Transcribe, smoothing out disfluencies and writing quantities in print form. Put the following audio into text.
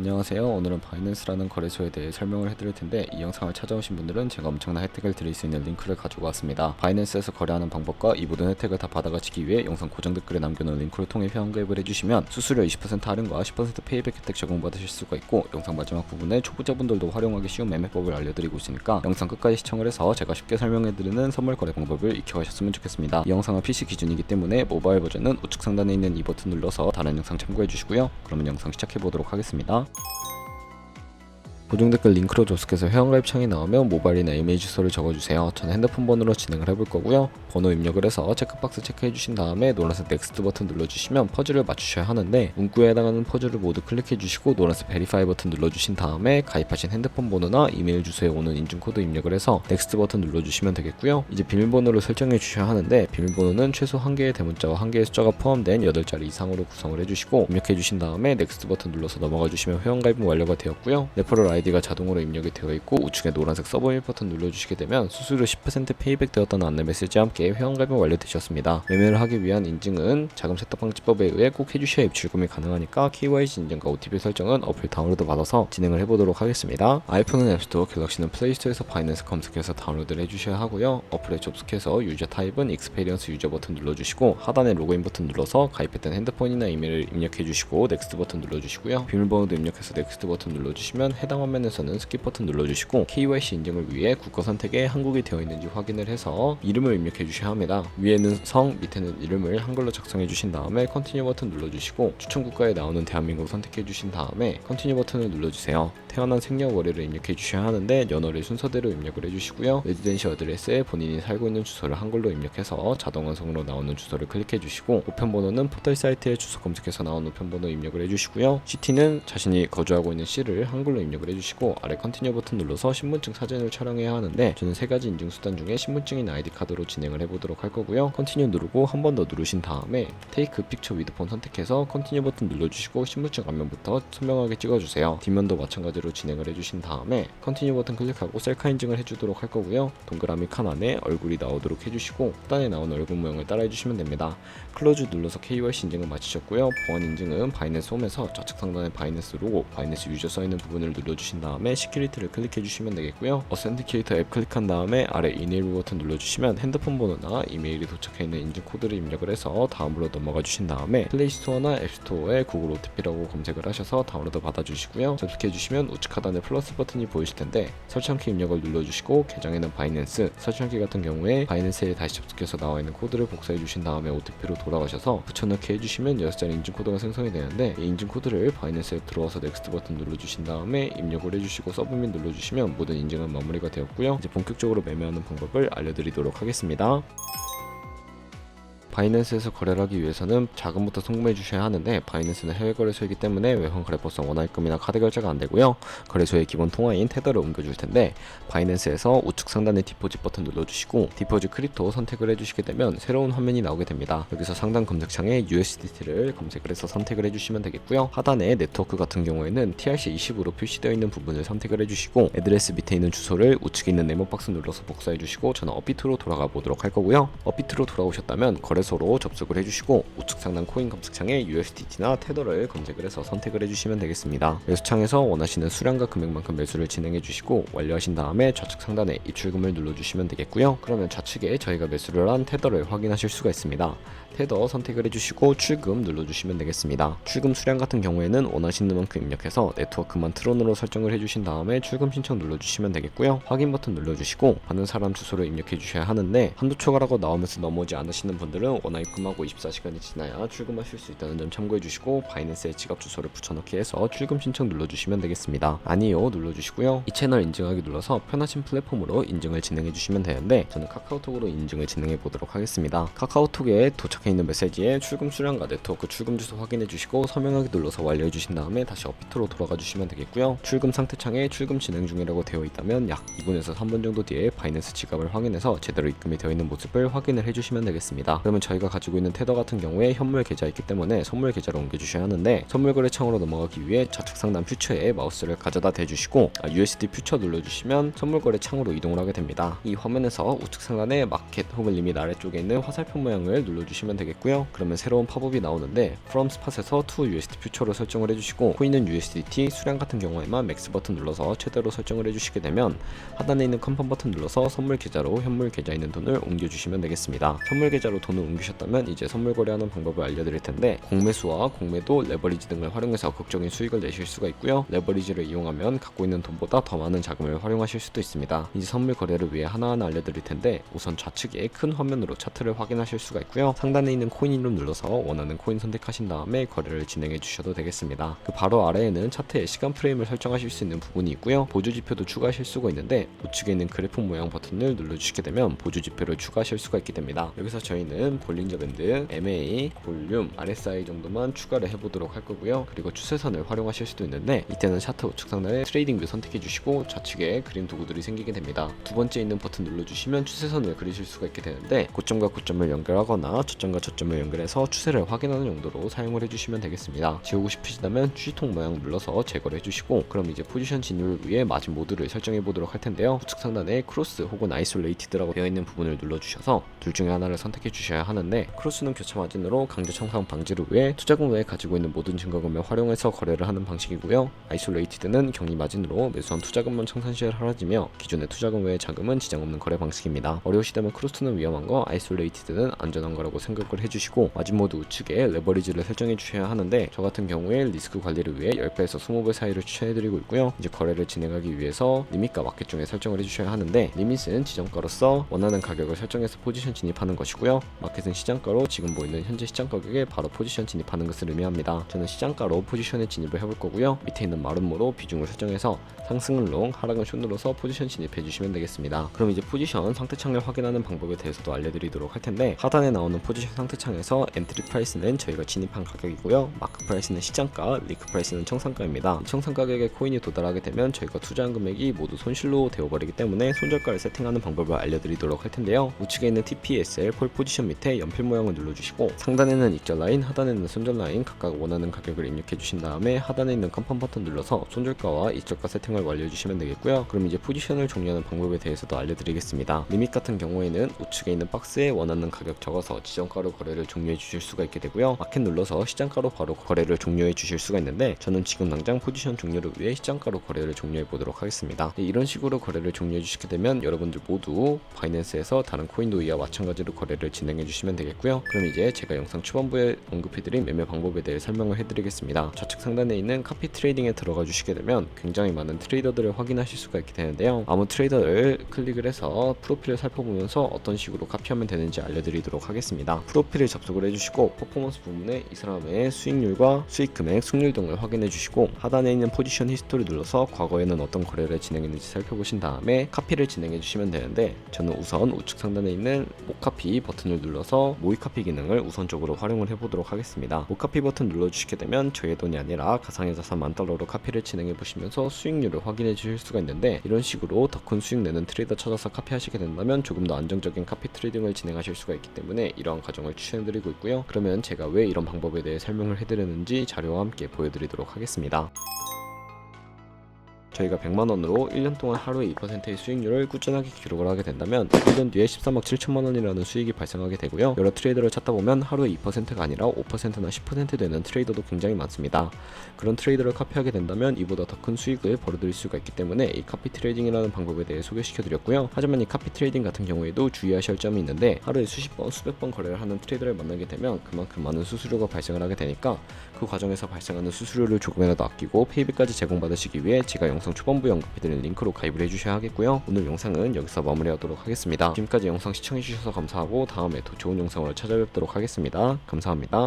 안녕하세요. 오늘은 바이낸스라는 거래소에 대해 설명을 해드릴 텐데, 이 영상을 찾아오신 분들은 제가 엄청난 혜택을 드릴 수 있는 링크를 가지고 왔습니다. 바이낸스에서 거래하는 방법과 이 모든 혜택을 다 받아가시기 위해 영상 고정 댓글에 남겨놓은 링크를 통해 회원가입을 해주시면 수수료 20% 할인과 10% 페이백 혜택 제공받으실 수가 있고, 영상 마지막 부분에 초보자분들도 활용하기 쉬운 매매법을 알려드리고 있으니까 영상 끝까지 시청을 해서 제가 쉽게 설명해드리는 선물 거래 방법을 익혀가셨으면 좋겠습니다. 이 영상은 PC 기준이기 때문에 모바일 버전은 우측 상단에 있는 이 버튼 눌러서 다른 영상 참고해주시고요. 그러면 영상 시작해보도록 하겠습니다. 고정 댓글 링크로 접속해서 회원가입 창이 나오면 모바일이나 이메일 주소를 적어주세요. 저는 핸드폰 번호로 진행을 해볼 거고요. 번호 입력을 해서 체크박스 체크해 주신 다음에 노란색 넥스트 버튼 눌러주시면 퍼즐을 맞추셔야 하는데, 문구에 해당하는 퍼즐을 모두 클릭해 주시고 노란색 베리파이 버튼 눌러주신 다음에 가입하신 핸드폰 번호나 이메일 주소에 오는 인증코드 입력을 해서 넥스트 버튼 눌러주시면 되겠고요. 이제 비밀번호를 설정해 주셔야 하는데, 비밀번호는 최소 1개의 대문자와 1개의 숫자가 포함된 8자리 이상으로 구성을 해주시고 입력해 주신 다음에 넥스트 버튼 눌러서 넘어가 주시면 회원가입은 완료가 되었고요. 레퍼럴 아이디가 자동으로 입력이 되어 있고 우측에 노란색 서브밋 버튼 눌러주시게 되면 수수료 10% 페이백 되었다는 안내 메시지와 함께 회원가입은 완료되셨습니다. 매매를 하기 위한 인증은 자금 세탁 방지법에 의해 꼭 해주셔야 입출금이 가능하니까 KYC 인증과 OTP 설정은 어플 다운로드 받아서 진행을 해보도록 하겠습니다. 아이폰은 앱스토어, 갤럭시는 플레이스토어에서 바이낸스 검색해서 다운로드를 해주셔야 하고요. 어플에 접속해서 유저 타입은 익스페리언스 유저 버튼 눌러주시고 하단에 로그인 버튼 눌러서 가입했던 핸드폰이나 이메일을 입력해주시고 넥스트 버튼 눌러주시고요. 비밀번호도 입력해서 넥스트 버튼 눌러주시면 해당 화면에서는 스킵 버튼 눌러주시고 KYC 인증을 위해 국가 선택에 한국이 되어 있는지 확인을 해서 이름을 입력해 주셔야 합니다. 위에는 성, 밑에는 이름을 한글로 작성해 주신 다음에 컨티뉴 버튼 눌러주시고 추천 국가에 나오는 대한민국 선택해 주신 다음에 컨티뉴 버튼을 눌러주세요. 태어난 생년월일을 입력해 주셔야 하는데 연월일 순서대로 입력을 해주시고요. 레지던시 어드레스에 본인이 살고 있는 주소를 한글로 입력해서 자동 완성으로 나오는 주소를 클릭해 주시고, 우편번호는 포털 사이트에 주소 검색해서 나온 우편번호 입력을 해주시고요. 시티는 자신이 거주하고 있는 시를 한글로 입력을 해주시고, 아래 컨티뉴 버튼 눌러서 신분증 사진을 촬영해야 하는데 저는 3가지 인증 수단 중에 신분증인 아이디 카드로 진행을 해보도록 할 거고요. 컨티뉴 누르고 한 번 더 누르신 다음에 테이크 픽처 위드 폰 선택해서 컨티뉴 버튼 눌러주시고 신분증 앞면부터 선명하게 찍어주세요. 뒷면도 마찬가지로 진행을 해주신 다음에 컨티뉴 버튼 클릭하고 셀카 인증을 해주도록 할 거고요. 동그라미 칸 안에 얼굴이 나오도록 해주시고 하단에 나온 얼굴 모양을 따라 해주시면 됩니다. 클로즈 눌러서 KYC 인증을 마치셨고요. 보안 인증은 바이낸스 홈에서 좌측 상단에 바이낸스 로고, 바이낸스 유저 써있는 부분을 눌러주신 다음에 시큐리티를 클릭해 주시면 되겠고요. 어센티케이터 앱 클릭한 다음에 아래 이네이블 버튼 눌러주시면 핸드폰 번호나 이메일이 도착해 있는 인증 코드를 입력을 해서 다음으로 넘어가 주신 다음에 플레이스토어나 앱스토어에 구글 OTP라고 검색을 하셔서 다운로드 받아주시고요. 접속해 주시면 우측 하단에 플러스 버튼이 보이실 텐데 설정키 입력을 눌러주시고 계정에는 바이낸스, 설정키 같은 경우에 바이낸스에 다시 접속해서 나와 있는 코드를 복사해 주신 다음에 OTP로 돌아가셔서 붙여넣기 해주시면 6자리 인증 코드가 생성이 되는데, 이 인증 코드를 바이낸스에 들어와서 넥스트 버튼 눌러주신 다음에 입력을 해주시고 서브밋 눌러주시면 모든 인증은 마무리가 되었고요. 이제 본격적으로 매매하는 방법을 알려드리도록 하겠습니다. 바이낸스에서 거래를 하기 위해서는 자금부터 송금해 주셔야 하는데, 바이낸스는 해외 거래소이기 때문에 외환 거래법상 원화입금이나 카드 결제가 안 되고요. 거래소의 기본 통화인 테더를 옮겨줄 텐데, 바이낸스에서 우측 상단의 디포짓 버튼 눌러주시고 디포짓 크립토 선택을 해주시게 되면 새로운 화면이 나오게 됩니다. 여기서 상단 검색창에 USDT를 검색을 해서 선택을 해주시면 되겠고요. 하단에 네트워크 같은 경우에는 TRC20으로 표시되어 있는 부분을 선택을 해주시고, 애드레스 밑에 있는 주소를 우측에 있는 네모박스 눌러서 복사해 주시고 저는 업비트로 돌아가 보도록 할 거고요. 업비트로 돌아오셨다면 거래소로 접속을 해주시고 우측 상단 코인 검색창에 USDT나 테더를 검색을 해서 선택을 해주시면 되겠습니다. 매수창에서 원하시는 수량과 금액만큼 매수를 진행해 주시고 완료하신 다음에 좌측 상단에 입출금을 눌러주시면 되겠고요. 그러면 좌측에 저희가 매수를 한 테더를 확인하실 수가 있습니다. 테더 선택을 해주시고 출금 눌러주시면 되겠습니다. 출금 수량 같은 경우에는 원하시는 만큼 입력해서 네트워크만 트론으로 설정을 해주신 다음에 출금 신청 눌러주시면 되겠고요. 확인 버튼 눌러주시고 받는 사람 주소를 입력해 주셔야 하는데, 한두 초과라고 나오면서 넘어오지 않으시는 분들은 원화입금하고 24시간이 지나야 출금하실 수 있다는 점 참고해 주시고, 바이낸스에 지갑 주소를 붙여넣기 해서 출금 신청 눌러주시면 되겠습니다. 아니요 눌러주시고요. 이 채널 인증하기 눌러서 편하신 플랫폼으로 인증을 진행해 주시면 되는데, 저는 카카오톡으로 인증을 진행해 보도록 하겠습니다. 카카오톡에 도착해 있는 메시지에 출금 수량과 네트워크 출금 주소 확인해 주시고 서명하기 눌러서 완료해 주신 다음에 다시 업비트로 돌아가 주시면 되겠고요. 출금 상태 창에 출금 진행 중이라고 되어 있다면 약 2분에서 3분 정도 뒤에 바이낸스 지갑을 확인해서 제대로 입금이 되어 있는 모습을 확인을 해 주시면 되겠습니다. 그러면 저희가 가지고 있는 테더 같은 경우에 현물 계좌 있기 때문에 선물 계좌로 옮겨주셔야 하는데, 선물 거래 창으로 넘어가기 위해 좌측 상단 퓨처에 마우스를 가져다 대주시고 USD 퓨처 눌러주시면 선물 거래 창으로 이동을 하게 됩니다. 이 화면에서 우측 상단에 마켓 혹은 리밋 아래쪽에 있는 화살표 모양을 눌러주시면 되겠고요. 그러면 새로운 팝업이 나오는데 from spot에서 to USD 퓨처로 설정을 해주시고, 코인은 USDT, 수량 같은 경우에만 맥스 버튼 눌러서 최대로 설정을 해주시게 되면 하단에 있는 컨펌 버튼 눌러서 선물 계좌로 현물 계좌에 있는 돈을 옮겨주시면 되겠습니다. 선물 계좌로 돈을 옮기셨다면 이제 선물 거래하는 방법을 알려드릴 텐데, 공매수와 공매도, 레버리지 등을 활용해서 극적인 수익을 내실 수가 있고요. 레버리지를 이용하면 갖고 있는 돈보다 더 많은 자금을 활용하실 수도 있습니다. 이제 선물 거래를 위해 하나하나 알려드릴 텐데, 우선 좌측에 큰 화면으로 차트를 확인하실 수가 있고요. 상단에 있는 코인 이름 눌러서 원하는 코인 선택하신 다음에 거래를 진행해 주셔도 되겠습니다. 그 바로 아래에는 차트의 시간 프레임을 설정하실 수 있는 부분이 있고요. 보조 지표도 추가하실 수가 있는데, 우측에 있는 그래프 모양 버튼을 눌러주시게 되면 보조 지표를 추가하실 수가 있게 됩니다. 여기서 저희는 볼린저 밴드, MA, 볼륨, RSI 정도만 추가를 해보도록 할 거고요. 그리고 추세선을 활용하실 수도 있는데, 이때는 차트 우측 상단에 트레이딩 뷰 선택해 주시고 좌측에 그림 도구들이 생기게 됩니다. 두 번째 있는 버튼 눌러주시면 추세선을 그리실 수가 있게 되는데, 고점과 고점을 연결하거나 저점과 저점을 연결해서 추세를 확인하는 용도로 사용을 해주시면 되겠습니다. 지우고 싶으시다면 휴지통 모양 눌러서 제거를 해주시고, 그럼 이제 포지션 진입을 위해 마진 모드를 설정해 보도록 할 텐데요. 우측 상단에 크로스 혹은 아이솔레이티드라고 되어 있는 부분을 눌러주셔서 둘 중에 하나를 선택해 주셔야 하는데, 크로스는 교차 마진으로 강제 청산 방지를 위해 투자금 외에 가지고 있는 모든 증거금을 활용해서 거래를 하는 방식이고요. 아이솔레이티드는 격리 마진으로 매수한 투자금만 청산 시에 사라지며 기존의 투자금 외의 자금은 지장 없는 거래 방식입니다. 어려우시다면 크로스는 위험한 거, 아이솔레이티드는 안전한 거라고 생각을 해주시고, 마진 모드 우측에 레버리지를 설정해 주셔야 하는데, 저 같은 경우에 리스크 관리를 위해 10배에서 20배 사이를 추천해드리고 있고요. 이제 거래를 진행하기 위해서 리밋과 마켓 중에 설정을 해주셔야 하는데, 리밋은 지정가로서 원하는 가격을 설정해서 포지션 진입하는 것이고요. 마켓은 시장가로 지금 보이는 현재 시장 가격에 바로 포지션 진입하는 것을 의미합니다. 저는 시장가로 포지션에 진입을 해볼 거고요. 밑에 있는 마름모로 비중을 설정해서 상승은 롱, 하락은 숏 눌러서 포지션 진입해 주시면 되겠습니다. 그럼 이제 포지션 상태창을 확인하는 방법에 대해서도 알려드리도록 할 텐데, 하단에 나오는 포지션 상태창에서 엔트리 프라이스는 저희가 진입한 가격이고요. 마크 프라이스는 시장가, 리크 프라이스는 청산가입니다. 청산 가격에 코인이 도달하게 되면 저희가 투자한 금액이 모두 손실로 되어버리기 때문에 손절가를 세팅하는 방법을 알려드리도록 할 텐데요. 우측에 있는 TPSL 폴 포지션 밑에 연필 모양을 눌러주시고, 상단에는 익절 라인, 하단에는 손절 라인 각각 원하는 가격을 입력해 주신 다음에 하단에 있는 컨펌 버튼 눌러서 손절가와 익절가 세팅을 완료해 주시면 되겠고요. 그럼 이제 포지션을 종료하는 방법에 대해서도 알려드리겠습니다. 리밋 같은 경우에는 우측에 있는 박스에 원하는 가격 적어서 지정가로 거래를 종료해 주실 수가 있게 되고요. 마켓 눌러서 시장가로 바로 거래를 종료해 주실 수가 있는데, 저는 지금 당장 포지션 종료를 위해 시장가로 거래를 종료해 보도록 하겠습니다. 이런 식으로 거래를 종료해 주시게 되면 여러분들 모두 바이낸스에서 다른 코인도 이와 마찬가지로 거래를 진행해 주시면 되겠고요. 그럼 이제 제가 영상 초반부에 언급해드린 매매 방법에 대해 설명을 해드리겠습니다. 좌측 상단에 있는 카피 트레이딩에 들어가 주시게 되면 굉장히 많은 트레이더들을 확인하실 수가 있게 되는데요. 아무 트레이더를 클릭을 해서 프로필을 살펴보면서 어떤 식으로 카피하면 되는지 알려드리도록 하겠습니다. 프로필을 접속을 해주시고 퍼포먼스 부분에 이 사람의 수익률과 수익 금액, 승률 등을 확인해 주시고, 하단에 있는 포지션 히스토리 눌러서 과거에는 어떤 거래를 진행했는지 살펴보신 다음에 카피를 진행해 주시면 되는데, 저는 우선 우측 상단에 있는 모카피 버튼을 눌러서 모의카피 기능을 우선적으로 활용을 해보도록 하겠습니다. 모카피 버튼 눌러주시게 되면 저의 돈이 아니라 가상의 자산 $10,000로 카피를 진행해 보시면서 수익률을 확인해 주실 수가 있는데, 이런 식으로 더 큰 수익 내는 트레이더 찾아서 카피하시게 된다면 조금 더 안정적인 카피 트레이딩을 진행하실 수가 있기 때문에 이러한 과정을 추천해드리고 있고요. 그러면 제가 왜 이런 방법에 대해 설명을 해드렸는지 자료와 함께 보여드리도록 하겠습니다. 저희가 100만원으로 1년 동안 하루에 2%의 수익률을 꾸준하게 기록을 하게 된다면 1년 뒤에 13억 7천만원이라는 수익이 발생하게 되고요. 여러 트레이더를 찾다 보면 하루에 2%가 아니라 5%나 10% 되는 트레이더도 굉장히 많습니다. 그런 트레이더를 카피하게 된다면 이보다 더 큰 수익을 벌어들일 수가 있기 때문에 이 카피 트레이딩이라는 방법에 대해 소개시켜 드렸고요. 하지만 이 카피 트레이딩 같은 경우에도 주의하셔야 할 점이 있는데, 하루에 수십 번, 수백 번 거래를 하는 트레이더를 만나게 되면 그만큼 많은 수수료가 발생을 하게 되니까 그 과정에서 발생하는 수수료를 조금이라도 아끼고 페이백까지 제공받으시기 위해 제가 영상 초반부에 언급해드린 링크로 가입을 해주셔야 하겠고요. 오늘 영상은 여기서 마무리하도록 하겠습니다. 지금까지 영상 시청해주셔서 감사하고 다음에 더 좋은 영상으로 찾아뵙도록 하겠습니다. 감사합니다.